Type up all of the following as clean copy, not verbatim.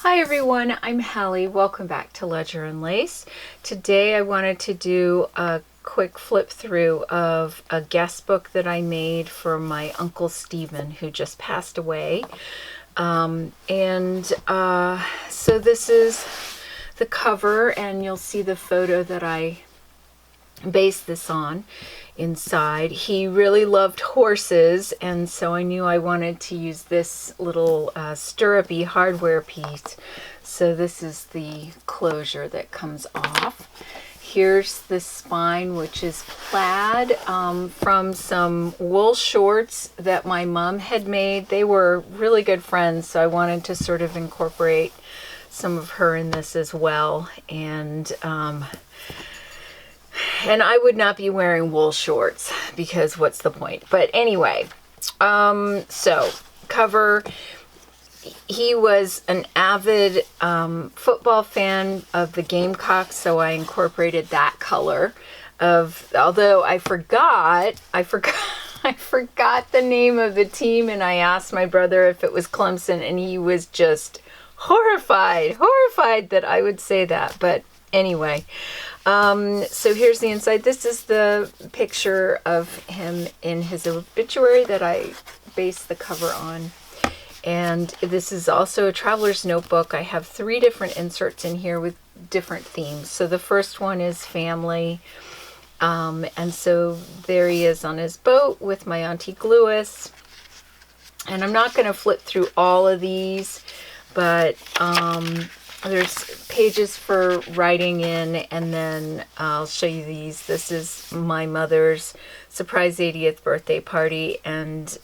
Hi everyone, I'm Hallie. Welcome back to Ledger and Lace. Today I wanted to do a quick flip through of a guest book that I made for my Uncle Stephen, who just passed away. So this is the cover, and you'll see the photo that I based this on inside. He really loved horses, and so I knew I wanted to use this little stirrupy hardware piece. So this is the closure that comes off. Here's the spine, which is plaid from some wool shorts that my mom had made. They were really good friends, so I wanted to sort of incorporate some of her in this as well. And I would not be wearing wool shorts because what's the point? But anyway, so cover. He was an avid football fan of the Gamecocks, so I incorporated that color. Although I forgot the name of the team, and I asked my brother if it was Clemson, and he was just horrified that I would say that. But anyway. So here's the inside. This is the picture of him in his obituary that I based the cover on. And this is also a traveler's notebook. I have 3 different inserts in here with different themes. So the first one is family. And so there he is on his boat with my Auntie Gluis. And I'm not going to flip through all of these, but there's pages for writing in, and then I'll show you these. This is my mother's surprise 80th birthday party, and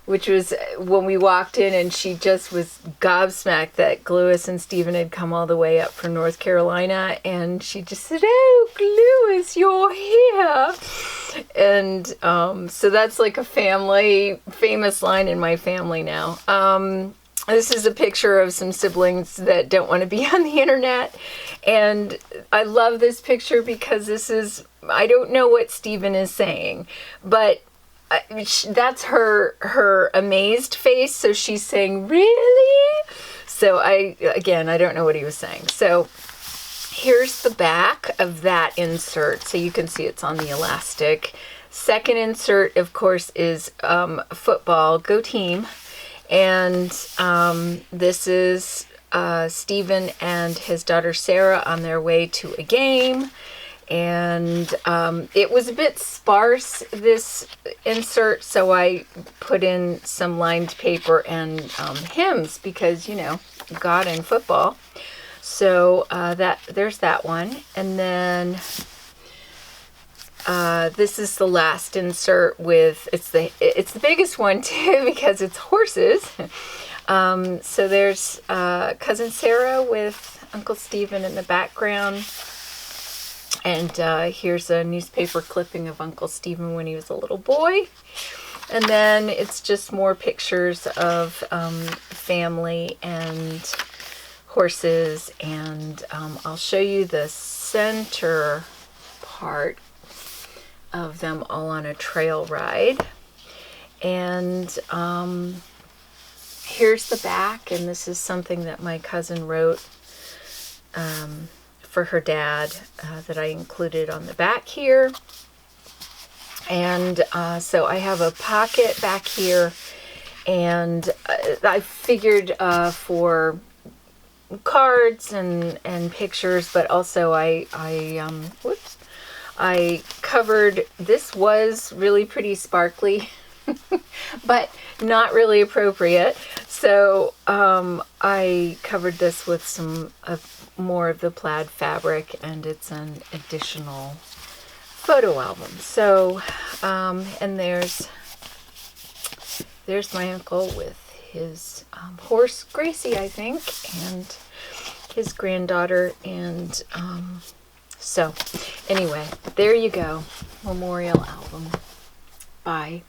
which was when we walked in, and she just was gobsmacked that Gluis and Stephen had come all the way up from North Carolina, and she just said, "Oh, Gluis, you're here." And so that's like a famous line in my family now. This is a picture of some siblings that don't want to be on the internet. And I love this picture because I don't know what Stephen is saying, but that's her amazed face. So she's saying, "Really?" So I don't know what he was saying. So here's the back of that insert. So you can see it's on the elastic. Second insert, of course, is football, go team. And this is Stephen and his daughter Sarah on their way to a game. And it was a bit sparse, this insert, so I put in some lined paper and hymns because, God and football. So there's that one. And then this is the last insert with, it's the biggest one too because it's horses. So there's Cousin Sarah with Uncle Stephen in the background. And here's a newspaper clipping of Uncle Stephen when he was a little boy. And then it's just more pictures of family and horses. And I'll show you the center part of them all on a trail ride. And here's the back, and this is something that my cousin wrote for her dad that I included on the back here. And so I have a pocket back here, and I figured for cards and pictures, but also I covered, this was really pretty sparkly, but not really appropriate. So I covered this with some more of the plaid fabric, and it's an additional photo album. So, and there's my uncle with his horse, Gracie, I think, and his granddaughter, and so anyway, there you go. Memorial album. Bye.